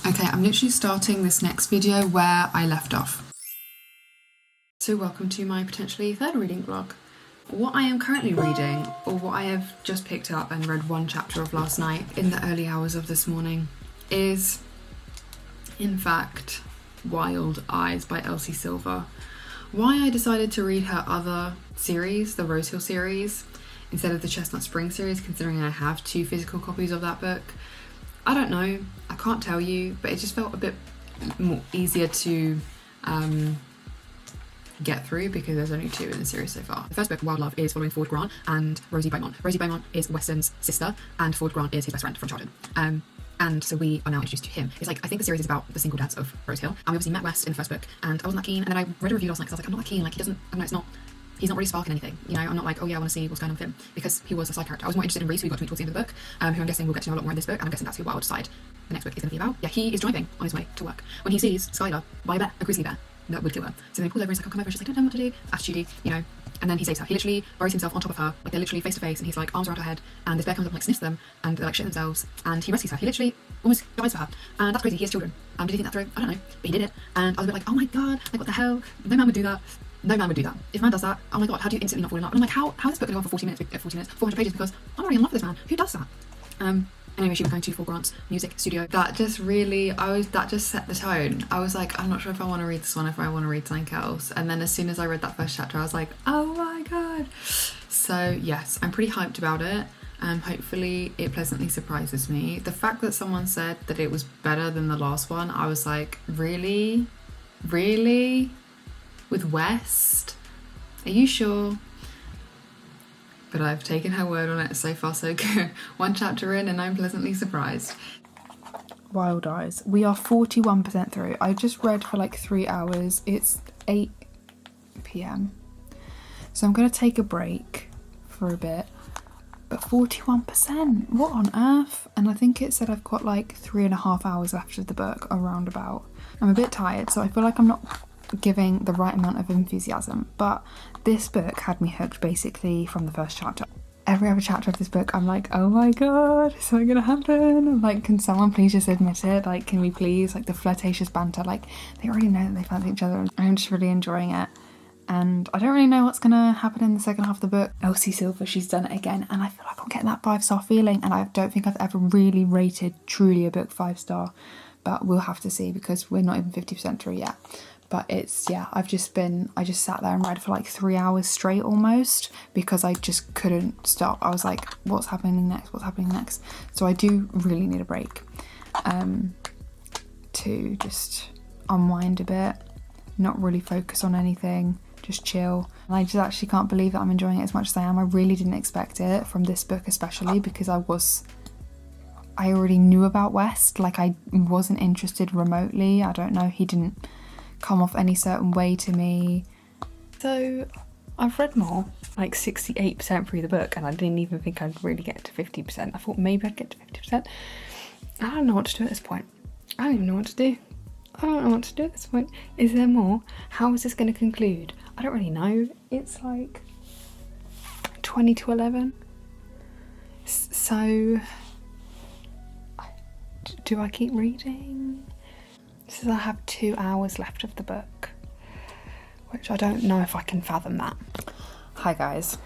Okay, I'm literally starting this next video where I left off. So welcome to my potentially third reading vlog. What I am currently reading, or what I have just picked up and read one chapter of last night in the early hours of this morning, is in fact Wild Eyes by Elsie Silver. Why I decided to read her other series, the Rosehill series, instead of the Chestnut Spring series, considering I have 2 physical copies of that book, I don't know, I can't tell you, but it just felt a bit more easier to get through because there's only 2 in the series so far. The first book, Wild Love, is following Ford Grant and Rosie Beaumont. Rosie Beaumont is Weston's sister and Ford Grant is his best friend from childhood. And so we are now introduced to him. It's like, I think the series is about the single dads of Rosehill. And we obviously met West in the first book and I wasn't that keen. And then I read a review last night because I was like, I'm not that keen. Like, he doesn't, I don't know, he's not really sparking anything. You know, I'm not like, oh yeah, I want to see what's going on with him, because he was a side character. I was more interested in Reese, who we got to meet towards the end of the book, who I'm guessing we'll get to know a lot more in this book, and I'm guessing that's who Wild Side, the next book, is going to be about. Yeah, he is driving on his way to work when he sees Skylar by a bear, a grizzly bear, that would kill her. So then he pulls over and he's like, I'll come over, and she's like, I don't know what to do, attitude, you know, and then he saves her. He literally buries himself on top of her, like they're literally face to face, and he's like arms around her head, and this bear comes up and like sniffs them, and they're like shitting themselves, and he rescues her. He literally almost dies for her, and that's crazy. He has children. Did he think that through? I don't know, but he did it, and I was a bit like, oh my god, like what the hell? No man would do that. No man would do that. If a man does that, oh my god, how do you instantly not fall in love? And I'm like, how is this book going to go on for 40 minutes, 400 pages? Because I'm already in love with this man. Who does that? Anyway, she was going to Ford Grant's music studio. That just set the tone. I was like, I'm not sure if I want to read this one, if I want to read something else. And then as soon as I read that first chapter, I was like, oh my god. So yes, I'm pretty hyped about it. Hopefully it pleasantly surprises me. The fact that someone said that it was better than the last one, I was like, really? Really? With West? Are you sure? But I've taken her word on it. So far so good. One chapter in and I'm pleasantly surprised. Wild Eyes. We are 41% through. I just read for like 3 hours. It's 8 p.m. So I'm going to take a break for a bit. But 41%? What on earth? And I think it said I've got like 3.5 hours left of the book, around about. I'm a bit tired, so I feel like I'm not giving the right amount of enthusiasm, but this book had me hooked basically from the first chapter. Every other chapter of this book I'm like, oh my god, is something gonna happen? I'm like, can someone please just admit it? Like, can we please? Like the flirtatious banter, like they already know that they fancy each other. I'm just really enjoying it, and I don't really know what's gonna happen in the second half of the book. Elsie Silver, she's done it again, and I feel like I'm getting that 5-star feeling, and I don't think I've ever really rated truly a book 5-star, but we'll have to see because we're not even 50% through yet. But it's, yeah, I just sat there and read for like 3 hours straight almost because I just couldn't stop. I was like, what's happening next? What's happening next? So I do really need a break to just unwind a bit, not really focus on anything, just chill. And I just actually can't believe that I'm enjoying it as much as I am. I really didn't expect it from this book especially because I already knew about West. Like I wasn't interested remotely. I don't know, he didn't come off any certain way to me. So I've read more, like 68% through the book, and I didn't even think I'd really get to 50%. I thought maybe I'd get to 50%. I don't know what to do at this point. I don't even know what to do. I don't know what to do at this point. Is there more? How is this going to conclude? I don't really know. It's like 20 to 11. So do I keep reading? So I have 2 hours left of the book, which I don't know if I can fathom that. Hi guys.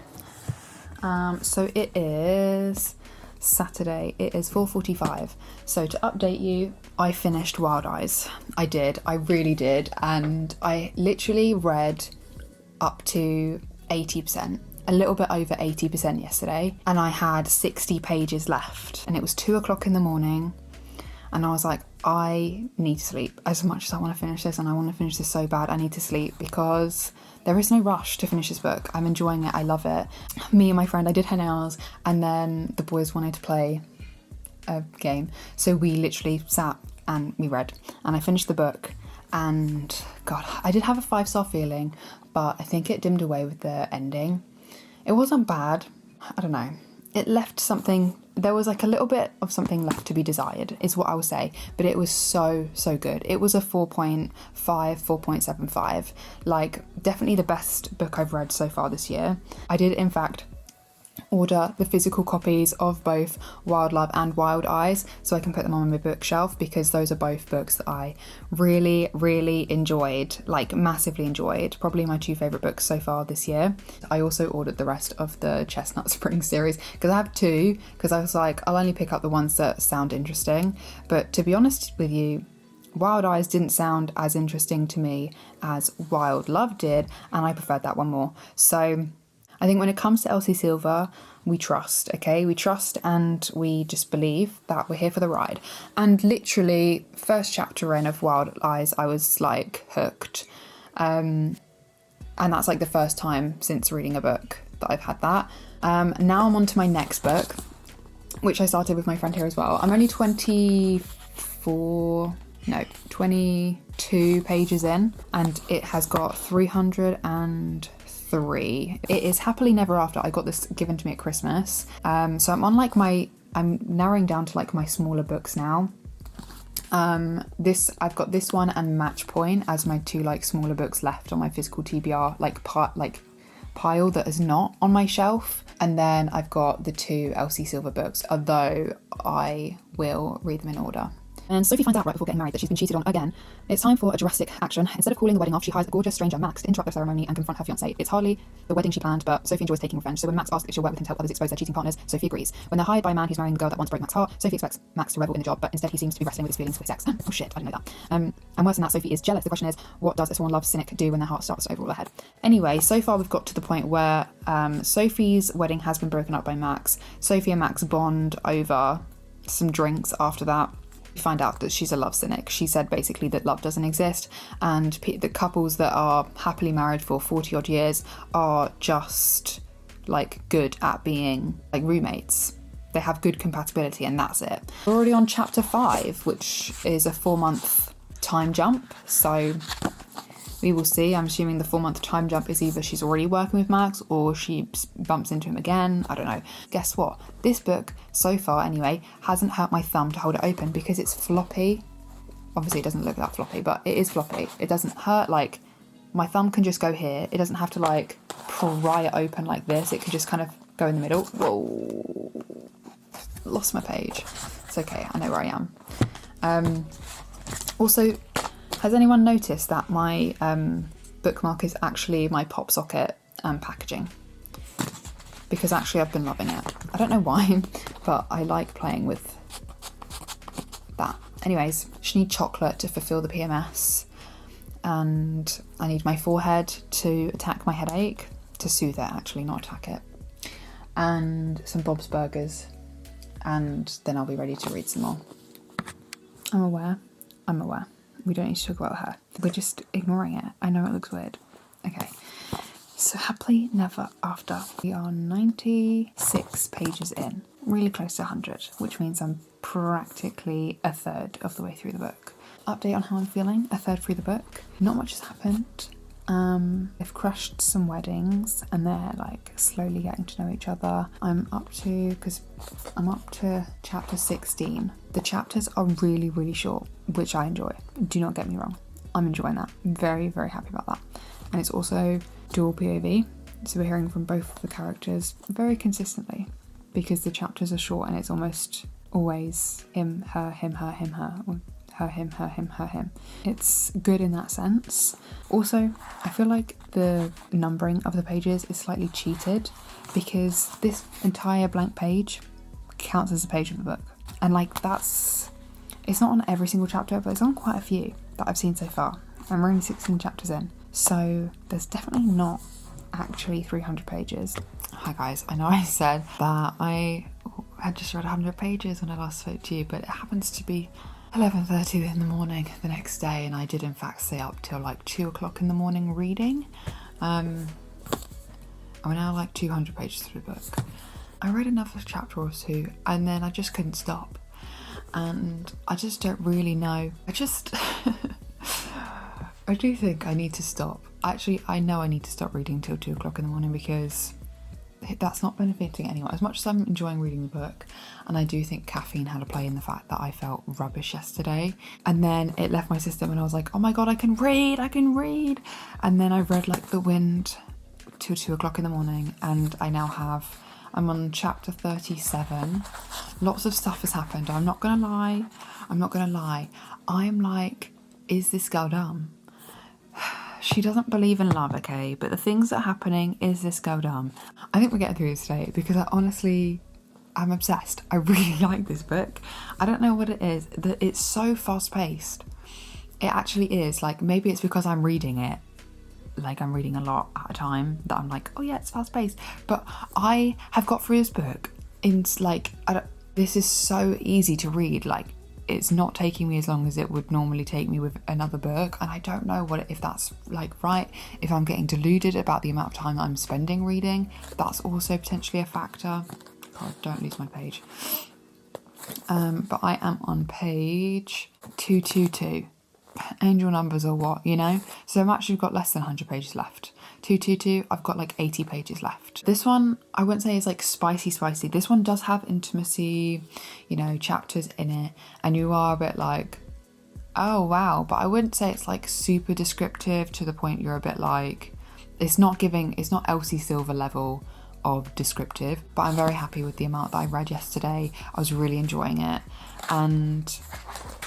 So it is Saturday. It is 4:45. So to update you, I finished Wild Eyes. I did. I really did. And I literally read up to 80%. A little bit over 80% yesterday. And I had 60 pages left. And it was 2 o'clock in the morning. And I was like, I need to sleep. As much as I want to finish this, and I want to finish this so bad, I need to sleep because there is no rush to finish this book. I'm enjoying it. I love it. Me and my friend, I did her nails, and then the boys wanted to play a game. So we literally sat and we read. And I finished the book. And God, I did have a 5-star feeling, but I think it dimmed away with the ending. It wasn't bad. I don't know. It left something, there was like a little bit of something left to be desired, is what I would say. But it was so good. It was a 4.5, 4.75. Like, definitely the best book I've read so far this year. I did, in fact, order the physical copies of both Wild Love and Wild Eyes so I can put them on my bookshelf, because those are both books that I really, really enjoyed, like massively enjoyed. Probably my 2 favourite books so far this year. I also ordered the rest of the Chestnut Spring series because I have 2, because I was like, I'll only pick up the ones that sound interesting. But to be honest with you, Wild Eyes didn't sound as interesting to me as Wild Love did, and I preferred that one more. So I think when it comes to Elsie Silver, we trust, okay? We trust and we just believe that we're here for the ride. And literally, first chapter in of Wild Eyes, I was like hooked. And that's like the first time since reading a book that I've had that. Now I'm on to my next book, which I started with my friend here as well. I'm only 22 pages in, and it has got 303. It is Happily Never After. I got this given to me at Christmas. So I'm on like I'm narrowing down to like my smaller books now. I've got this one and Match Point as my 2 like smaller books left on my physical TBR pile that is not on my shelf. And then I've got the 2 Elsie Silver books, although I will read them in order. And Sophie finds out right before getting married that she's been cheated on again. It's time for a drastic action. Instead of calling the wedding off, she hires a gorgeous stranger, Max, to interrupt the ceremony and confront her fiancé. It's hardly the wedding she planned, but Sophie enjoys taking revenge. So when Max asks if she'll work with him to help others expose their cheating partners, Sophie agrees. When they're hired by a man who's marrying the girl that once broke Max's heart, Sophie expects Max to revel in the job, but instead he seems to be wrestling with his feelings for sex. Oh shit, I didn't know that. And worse than that, Sophie is jealous. The question is, what does a sworn love cynic do when their heart starts to overrule their head? Anyway, so far we've got to the point where Sophie's wedding has been broken up by Max. Sophie and Max bond over some drinks after that. Find out that she's a love cynic. She said basically that love doesn't exist, and the couples that are happily married for 40 odd years are just like good at being like roommates. They have good compatibility and that's it. We're already on chapter 5, which is a 4-month time jump, so we will see. I'm assuming the 4-month time jump is either she's already working with Max or she bumps into him again. I don't know. Guess what? This book, so far anyway, hasn't hurt my thumb to hold it open because it's floppy. Obviously it doesn't look that floppy, but it is floppy. It doesn't hurt, like my thumb can just go here. It doesn't have to like pry it open like this. It can just kind of go in the middle. Whoa. Lost my page. It's okay. I know where I am. Also, has anyone noticed that my bookmark is actually my pop socket packaging? Because actually I've been loving it. I don't know why, but I like playing with that. Anyways, I need chocolate to fulfill the PMS, and I need my forehead to attack my headache, to soothe it actually, not attack it, and some Bob's Burgers, and then I'll be ready to read some more. I'm aware. We don't need to talk about her. We're just ignoring it. I know it looks weird. Okay. So Happily Never After. We are 96 pages in. Really close to 100, which means I'm practically a third of the way through the book. Update on how I'm feeling, a third through the book. Not much has happened. They've crashed some weddings and they're like slowly getting to know each other. I'm up to chapter 16. The chapters are really, really short, which I enjoy. Do not get me wrong. I'm enjoying that. Very, very happy about that. And it's also dual POV. So we're hearing from both of the characters very consistently because the chapters are short and it's almost always him, her, him, her, him, her, or her, him, her, him, her, him. It's good in that sense. Also, I feel like the numbering of the pages is slightly cheated because this entire blank page counts as a page of the book. And like it's not on every single chapter, but it's on quite a few that I've seen so far. I'm only 16 chapters in, so there's definitely not actually 300 pages. Hi guys, I know I said that I had just read 100 pages when I last spoke to you, but it happens to be 11:30 in the morning the next day, and I did in fact stay up till like 2 o'clock in the morning reading. I'm now like 200 pages through the book. I read another chapter or two and then I just couldn't stop, and I just don't really know. I do think I need to stop. Actually, I know I need to stop reading till 2 o'clock in the morning because that's not benefiting anyone. As much as I'm enjoying reading the book, and I do think caffeine had a play in the fact that I felt rubbish yesterday, and then it left my system and I was like, oh my god, I can read, and then I read like The Wind till 2 o'clock in the morning, and I now have I'm on chapter 37. Lots of stuff has happened. I'm not gonna lie. I'm like, is this girl dumb? She doesn't believe in love, okay? But the things that are happening, is this girl dumb? I think we're getting through this today because I'm obsessed. I really like this book. I don't know what it is. It's so fast paced. It actually is. Like, maybe it's because I'm reading it. Like, I'm reading a lot at a time that I'm like, oh yeah, it's fast paced. But I have got through this book in like, this is so easy to read. Like, it's not taking me as long as it would normally take me with another book, and I don't know if that's like right, if I'm getting deluded about the amount of time I'm spending reading. That's also potentially a factor. God, don't lose my page. But I am on page 222. Angel numbers or what, you know? So I've actually got less than 100 pages left. 222, I've got like 80 pages left. This one, I wouldn't say is like spicy. This one does have intimacy, you know, chapters in it, and you are a bit like, oh wow, but I wouldn't say it's like super descriptive to the point you're a bit like, it's not Elsie Silver level of descriptive, but I'm very happy with the amount that I read yesterday. I was really enjoying it, and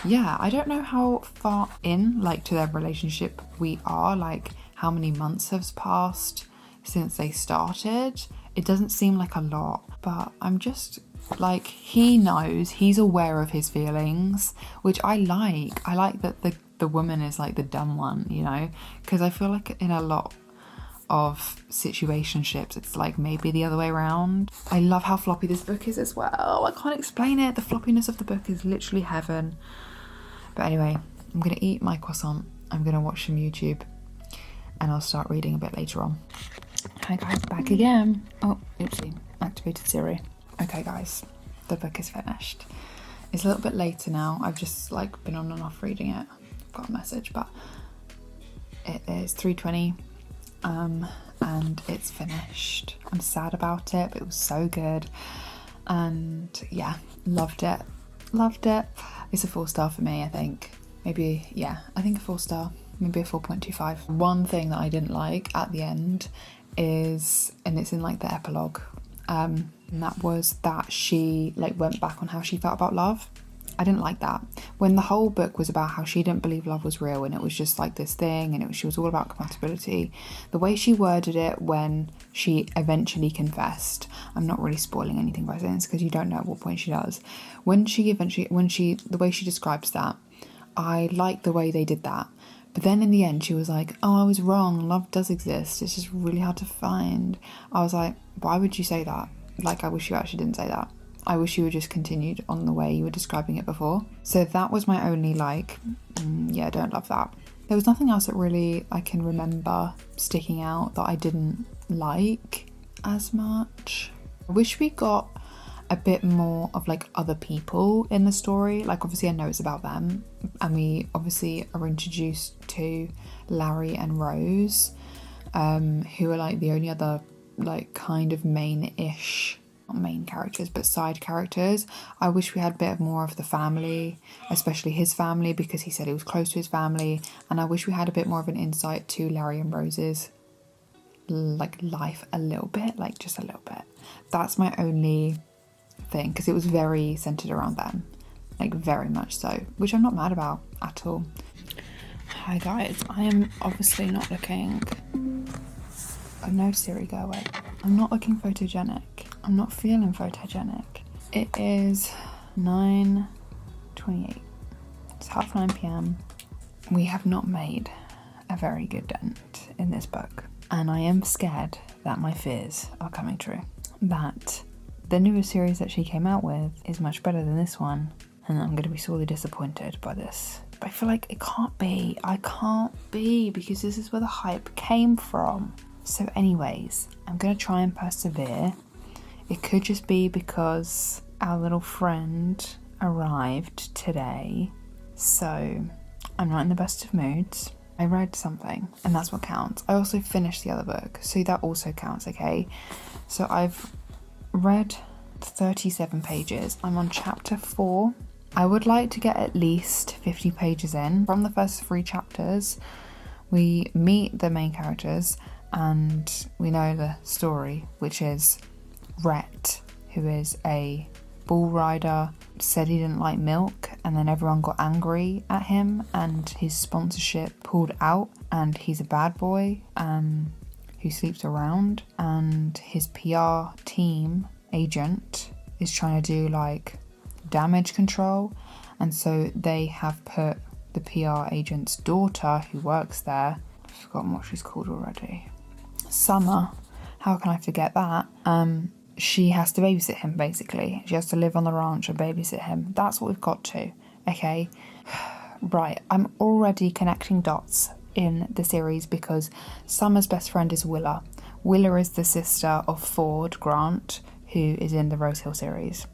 yeah, I don't know how far in like to their relationship we are, like how many months have passed since they started. It doesn't seem like a lot, but I'm just like, he knows, he's aware of his feelings, which I like. I like that the woman is like the dumb one, you know, because I feel like in a lot of situationships it's like maybe the other way around. I love how floppy this book is as well. I can't explain it. The floppiness of the book is literally heaven. But anyway, I'm gonna eat my croissant, I'm gonna watch some YouTube, and I'll start reading a bit later on. Hi guys, back again. Oh, oopsie, activated Siri. Okay guys, the book is finished. It's a little bit later now. I've just like been on and off reading it. I've got a message, but it is 3:20. And it's finished. I'm sad about it, but it was so good, and yeah, loved it. It's a 4-star for me, I think. Maybe, yeah, I think a 4-star, maybe a 4.25. One thing that I didn't like at the end is, and it's in like the epilogue, and that was that she like went back on how she felt about love. I didn't like that. When the whole book was about how she didn't believe love was real and it was just like this thing, and she was all about compatibility, the way she worded it when she eventually confessed, I'm not really spoiling anything by saying this because you don't know at what point she does. The way she describes that, I like the way they did that. But then in the end she was like, oh, I was wrong, love does exist, it's just really hard to find. I was like, why would you say that? Like, I wish you actually didn't say that. I wish you had just continued on the way you were describing it before. So that was my only like, yeah, don't love that. There was nothing else that really I can remember sticking out that I didn't like as much. I wish we got a bit more of like other people in the story. Like, obviously I know it's about them, and we obviously are introduced to Larry and Rose, who are like the only other like kind of main-ish, not main characters, but side characters. I wish we had a bit more of the family, especially his family, because he said he was close to his family, and I wish we had a bit more of an insight to Larry and Rose's like life a little bit, like just a little bit. That's my only thing, because it was very centered around them, like very much so, which I'm not mad about at all. Hi guys, I am obviously not looking, oh no Siri, go away. I'm not looking photogenic. I'm not feeling photogenic. It is 9:28. It's 9:30 p.m. We have not made a very good dent in this book, and I am scared that my fears are coming true. That the newer series that she came out with is much better than this one, and I'm going to be sorely disappointed by this. But I feel like it can't be. I can't be, because this is where the hype came from. So anyways, I'm going to try and persevere. It could just be because our little friend arrived today, so I'm not in the best of moods. I read something, and that's what counts. I also finished the other book, so that also counts, okay? So I've read 37 pages. I'm on chapter 4. I would like to get at least 50 pages in. From the first 3 chapters, we meet the main characters and we know the story, which is Rhett, who is a bull rider, said he didn't like milk, and then everyone got angry at him and his sponsorship pulled out, and he's a bad boy who sleeps around, and his PR team agent is trying to do like damage control, and so they have put the PR agent's daughter who works there, I've forgotten what she's called already, Summer, how can I forget that, she has to babysit him basically. She has to live on the ranch and babysit him. That's what we've got to, okay? Right, I'm already connecting dots in the series because Summer's best friend is Willa. Willa is the sister of Ford Grant, who is in the Rose Hill series.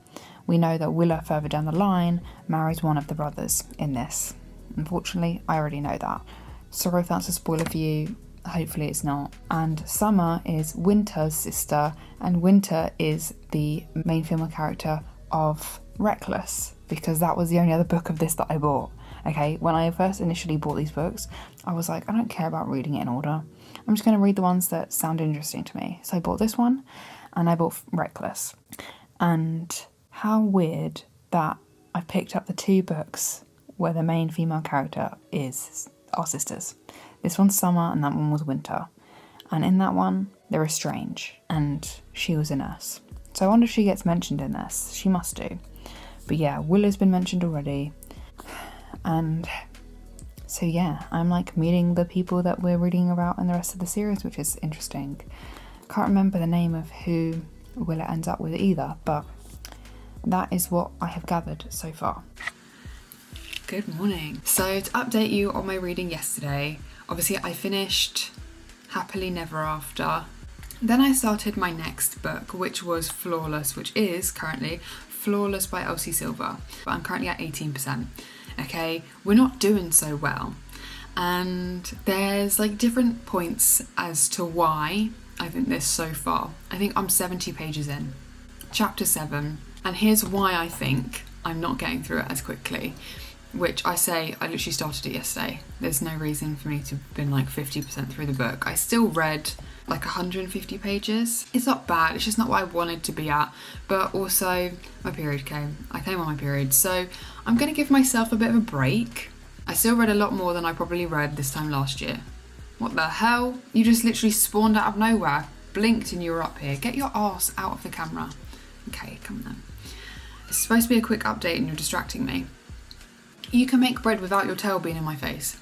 We know that Willa further down the line marries one of the brothers in this. Unfortunately, I already know that. Sorry if that's a spoiler for you. Hopefully it's not. And Summer is Winter's sister, and Winter is the main female character of Reckless, because that was the only other book of this that I bought. Okay, when I first initially bought these books, I was like, I don't care about reading it in order. I'm just going to read the ones that sound interesting to me. So I bought this one, and I bought Reckless. And how weird that I picked up the two books where the main female character are sisters. This one's Summer and that one was Winter. And in that one, they're estranged, and she was a nurse. So I wonder if she gets mentioned in this. She must do. But yeah, Willow's been mentioned already. And so yeah, I'm like meeting the people that we're reading about in the rest of the series, which is interesting. Can't remember the name of who Willow ends up with either, but that is what I have gathered so far. Good morning. So to update you on my reading yesterday, obviously I finished Happily Never After. Then I started my next book, which was Flawless, which is currently Flawless by Elsie Silver. But I'm currently at 18%. Okay, we're not doing so well. And there's like different points as to why I think this so far. I think I'm 70 pages in. Chapter 7. And here's why I think I'm not getting through it as quickly. Which I literally started it yesterday. There's no reason for me to have been like 50% through the book. I still read like 150 pages. It's not bad, it's just not what I wanted to be at. But also, my period came. I came on my period. So I'm going to give myself a bit of a break. I still read a lot more than I probably read this time last year. What the hell? You just literally spawned out of nowhere. Blinked and you were up here. Get your arse out of the camera. Okay, come on then. It's supposed to be a quick update and you're distracting me. You can make bread without your tail being in my face.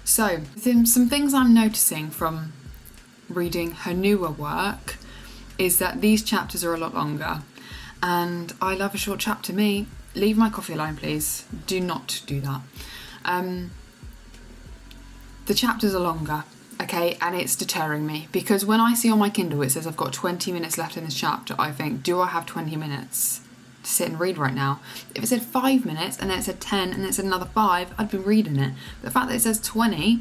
So, some things I'm noticing from reading her newer work is that these chapters are a lot longer. And I love a short chapter. Me, leave my coffee alone, please. Do not do that. The chapters are longer, okay? And it's deterring me. Because when I see on my Kindle it says I've got 20 minutes left in this chapter, I think, do I have 20 minutes? To sit and read right now? If it said 5 minutes and then it said 10 and then it said another 5, I'd be reading it. But the fact that it says 20,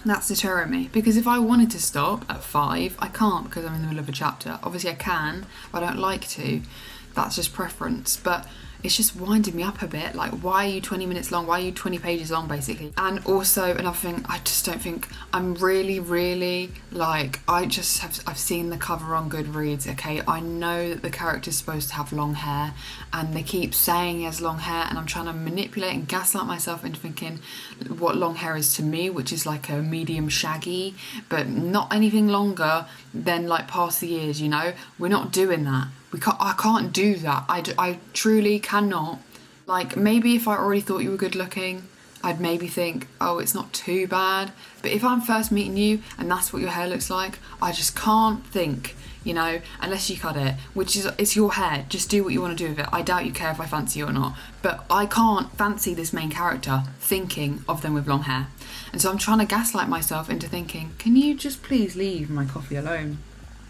that's deterring me. Because if I wanted to stop at 5, I can't because I'm in the middle of a chapter. Obviously I can, but I don't like to. That's just preference. But it's just winding me up a bit. Like, why are you 20 minutes long? Why are you 20 pages long, basically? And also, another thing, I just don't think, I'm really, like, I've seen the cover on Goodreads, okay? I know that the character's supposed to have long hair, and they keep saying he has long hair, and I'm trying to manipulate and gaslight myself into thinking what long hair is to me, which is like a medium shaggy, but not anything longer than, like, past the years, you know? We're not doing that. I can't do that. I truly cannot. Like, maybe if I already thought you were good looking, I'd maybe think, oh, it's not too bad. But if I'm first meeting you and that's what your hair looks like, I just can't think, you know, unless you cut it, which is, it's your hair. Just do what you want to do with it. I doubt you care if I fancy you or not. But I can't fancy this main character thinking of them with long hair. And so I'm trying to gaslight myself into thinking, can you just please leave my coffee alone?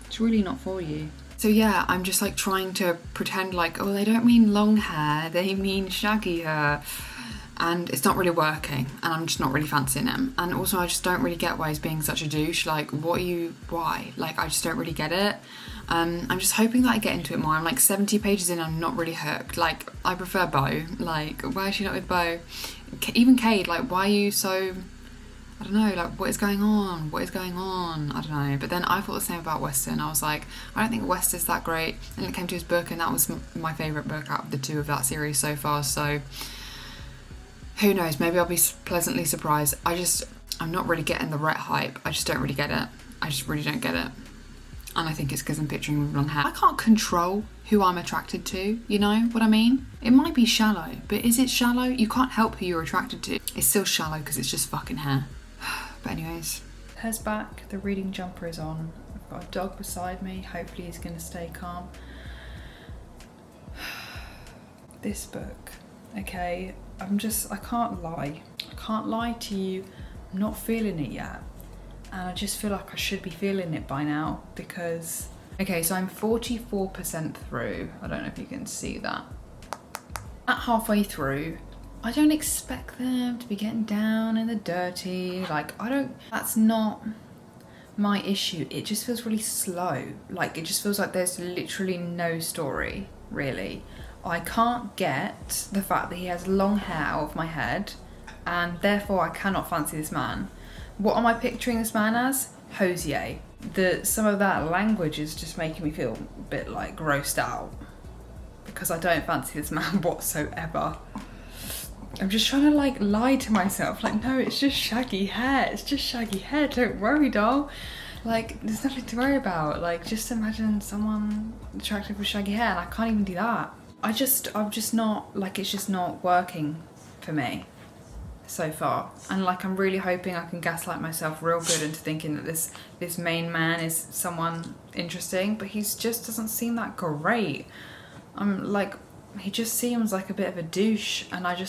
It's really not for you. So yeah, I'm just like trying to pretend like, oh, they don't mean long hair, they mean shaggy hair. And it's not really working, and I'm just not really fancying him. And also I just don't really get why he's being such a douche. Like, why? Like, I just don't really get it. I'm just hoping that I get into it more. I'm like 70 pages in, I'm not really hooked. Like, I prefer Bo. Like, why is she not with Bo? Even Cade, like, why are you so... I don't know, like, what is going on? What is going on? I don't know. But then I thought the same about Weston. I was like, I don't think West is that great. And it came to his book, and that was my favourite book out of the two of that series so far. So who knows? Maybe I'll be pleasantly surprised. I'm not really getting the Rhett hype. I just don't really get it. I just really don't get it. And I think it's because I'm picturing him with long hair. I can't control who I'm attracted to, you know what I mean? It might be shallow, but is it shallow? You can't help who you're attracted to. It's still shallow because it's just fucking hair. But anyways. Hair's back, the reading jumper is on. I've got a dog beside me. Hopefully he's going to stay calm. This book, okay, I can't lie. I can't lie to you. I'm not feeling it yet. And I just feel like I should be feeling it by now because... Okay, so I'm 44% through. I don't know if you can see that. At halfway through, I don't expect them to be getting down in the dirty. Like, that's not my issue. It just feels really slow. Like, it just feels like there's literally no story, really. I can't get the fact that he has long hair out of my head, and therefore I cannot fancy this man. What am I picturing this man as? Hosier. Some of that language is just making me feel a bit like grossed out because I don't fancy this man whatsoever. I'm just trying to like lie to myself, like, no, it's just shaggy hair, it's just shaggy hair, don't worry, doll. Like, there's nothing to worry about. Like, just imagine someone attractive with shaggy hair, and I can't even do that. I'm just not, like, it's just not working for me so far. And like, I'm really hoping I can gaslight myself real good into thinking that this main man is someone interesting, but he just doesn't seem that great. I'm like, he just seems like a bit of a douche, and I'm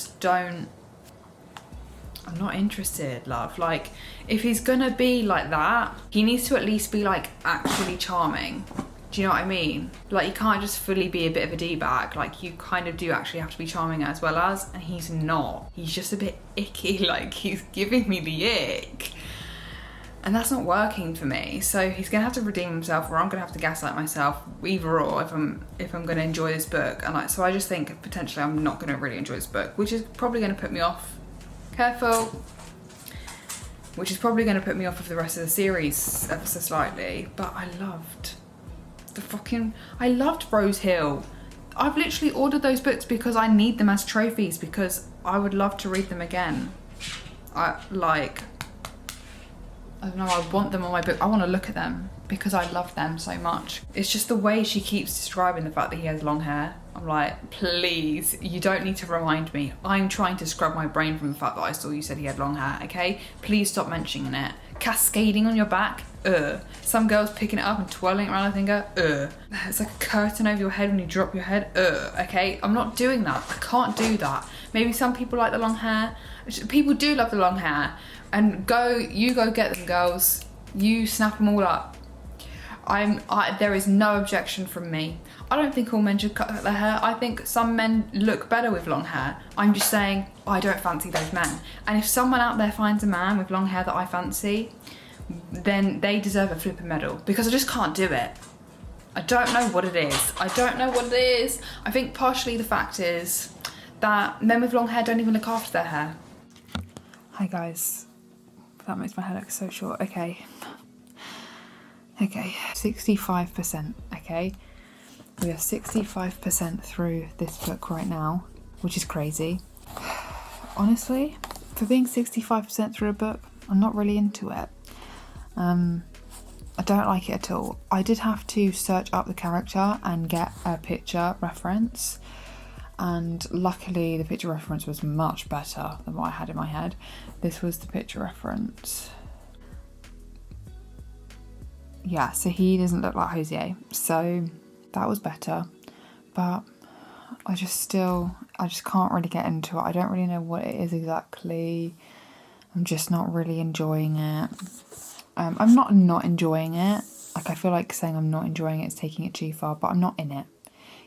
not interested, love. Like, if he's gonna be like that, he needs to at least be like actually charming. Do you know what I mean? Like, you can't just fully be a bit of a D-bag. Like, you kind of do actually have to be charming as well as, and he's not. He's just a bit icky, like, he's giving me the ick. And that's not working for me. So he's gonna have to redeem himself, or I'm gonna have to gaslight myself, either or, if I'm gonna enjoy this book. And so I just think potentially I'm not gonna really enjoy this book, which is probably gonna put me off. Careful. Which is probably gonna put me off of the rest of the series ever so slightly. But I loved Rose Hill. I've literally ordered those books because I need them as trophies, because I would love to read them again. I don't know, I want them on my book. I want to look at them because I love them so much. It's just the way she keeps describing the fact that he has long hair. I'm like, please, you don't need to remind me. I'm trying to scrub my brain from the fact that I saw you said he had long hair, okay? Please stop mentioning it. Cascading on your back, Some girls picking it up and twirling it around their finger, It's like a curtain over your head when you drop your head, okay? I'm not doing that. I can't do that. Maybe some people like the long hair. People do love the long hair. And you go get them, girls. You snap them all up. There is no objection from me. I don't think all men should cut their hair. I think some men look better with long hair. I'm just saying, I don't fancy those men. And if someone out there finds a man with long hair that I fancy, then they deserve a flipping medal, because I just can't do it. I don't know what it is. I think partially the fact is that men with long hair don't even look after their hair. Hi guys. That makes my hair look so short. Okay, 65%, okay? We are 65% through this book right now, which is crazy. Honestly, for being 65% through a book, I'm not really into it. I don't like it at all. I did have to search up the character and get a picture reference, and luckily the picture reference was much better than what I had in my head. This was the picture reference. Yeah, so he doesn't look like Hosier, so that was better, but I just can't really get into it. I don't really know what it is exactly. I'm just not really enjoying it. I'm not enjoying it. Like, I feel like saying I'm not enjoying it is taking it too far, but I'm not in it.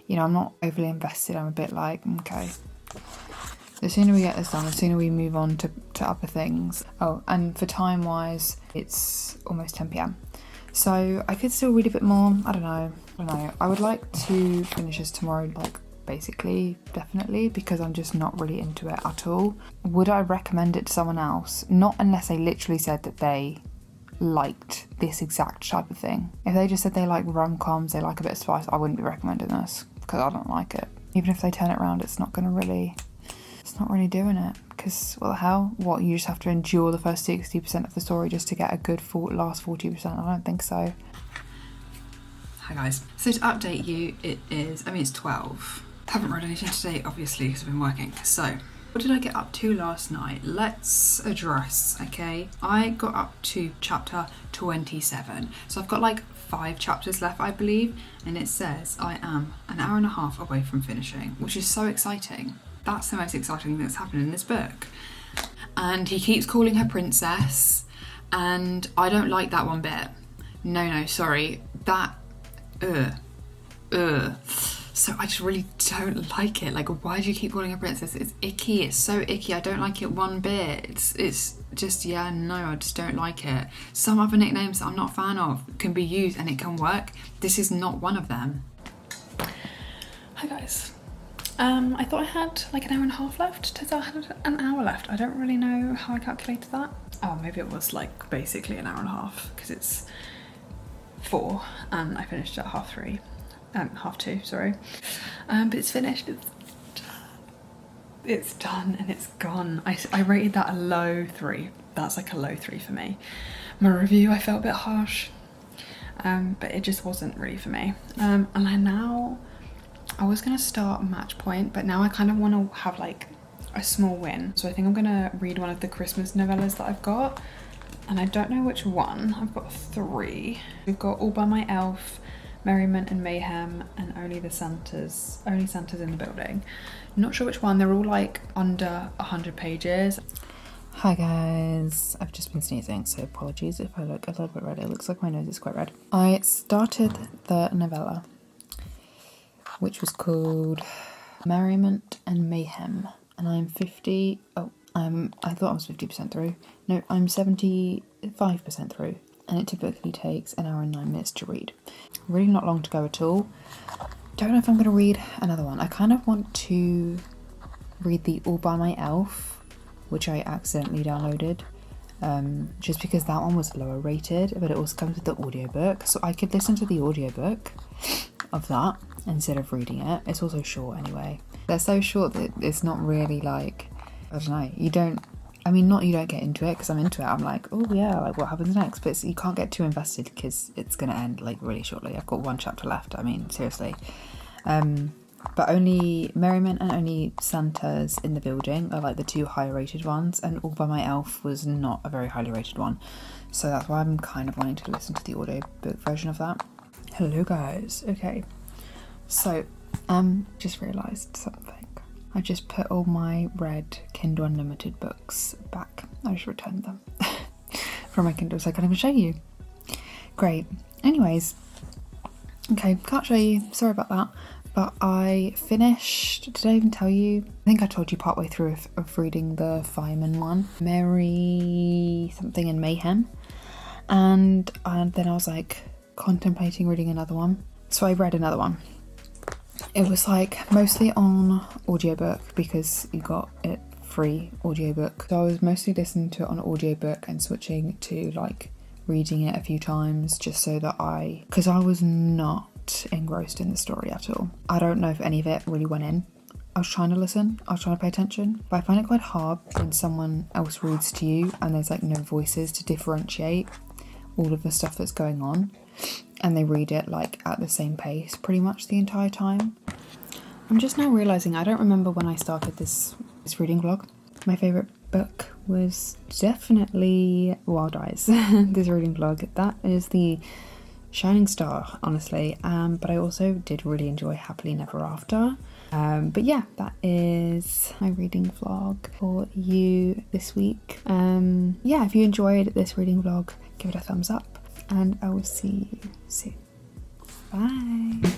You know, I'm not overly invested. I'm a bit like, okay. The sooner we get this done, the sooner we move on to other things. Oh, and for time-wise, it's almost 10 p.m. So I could still read a bit more. I don't know. I would like to finish this tomorrow, like, basically, definitely, because I'm just not really into it at all. Would I recommend it to someone else? Not unless they literally said that they liked this exact type of thing. If they just said they like rom-coms, they like a bit of spice, I wouldn't be recommending this because I don't like it. Even if they turn it around, it's not really doing it, because what the hell? What, you just have to endure the first 60% of the story just to get a good last 40%? I don't think so. Hi guys. So to update you, it's 12. I haven't read anything today, obviously, because I've been working. So, what did I get up to last night? Let's address, okay? I got up to chapter 27. So I've got like 5 chapters left, I believe, and it says I am an hour and a half away from finishing, which is so exciting. That's the most exciting thing that's happened in this book. And he keeps calling her princess, and I don't like that one bit. No, sorry. That, So I just really don't like it. Like, why do you keep calling her princess? It's icky. It's so icky. I don't like it one bit. It's just, yeah, no, I just don't like it. Some other nicknames that I'm not a fan of can be used and it can work. This is not one of them. Hi guys. I thought I had like an hour and a half left. Turns out I had an hour left. I don't really know how I calculated that. Oh, maybe it was like basically an hour and a half because it's 4 and I finished at 2:30, sorry. But it's finished. It's done and it's gone. I rated that a low 3. That's like a low 3 for me. My review, I felt a bit harsh, but it just wasn't really for me. And I was gonna start Match Point, but now I kind of want to have like a small win. So I think I'm gonna read one of the Christmas novellas that I've got, and I don't know which one. I've got 3. We've got All by My Elf, Merriment and Mayhem, and Only Santa's in the Building. Not sure which one. They're all like under 100 pages. Hi guys, I've just been sneezing, so apologies if I look a little bit red. It looks like my nose is quite red. I started the novella, which was called Merriment and Mayhem, and I'm 50. I thought I was 50% through. No, I'm 75% through, and it typically takes an hour and 9 minutes to read. Really not long to go at all. Don't know if I'm going to read another one. I kind of want to read the All by My Elf, which I accidentally downloaded, just because that one was lower rated, but it also comes with the audiobook, so I could listen to the audiobook of that instead of reading it. It's also short anyway. They're so short that it's not really like, I don't know, you don't get into it, because I'm into it. I'm like, oh yeah, like what happens next? But you can't get too invested because it's going to end like really shortly. I've got 1 chapter left. I mean, seriously. But only Merriment and Only Santa's in the Building are like the 2 higher rated ones, and All by My Elf was not a very highly rated one. So that's why I'm kind of wanting to listen to the audiobook version of that. Hello guys. Okay. So, just realised something. I just put all my red Kindle Unlimited books back. I just returned them from my Kindle, so I can't even show you. Great. Anyways, okay, can't show you. Sorry about that. But I finished, did I even tell you? I think I told you partway through of reading the Fireman one. Merry something and Mayhem. And then I was like contemplating reading another one. So I read another one. It was like mostly on audiobook because you got it free audiobook. So I was mostly listening to it on audiobook and switching to like reading it a few times just so that because I was not engrossed in the story at all. I don't know if any of it really went in. I was trying to listen, I was trying to pay attention, but I find it quite hard when someone else reads to you and there's like no voices to differentiate all of the stuff that's going on, and they read it like at the same pace pretty much the entire time. I'm just now realising I don't remember when I started this reading vlog. My favourite book was definitely Wild Eyes, this reading vlog. That is the shining star, honestly. But I also did really enjoy Happily Never After. But yeah, that is my reading vlog for you this week. Yeah, if you enjoyed this reading vlog, give it a thumbs up, and I will see you soon. Bye.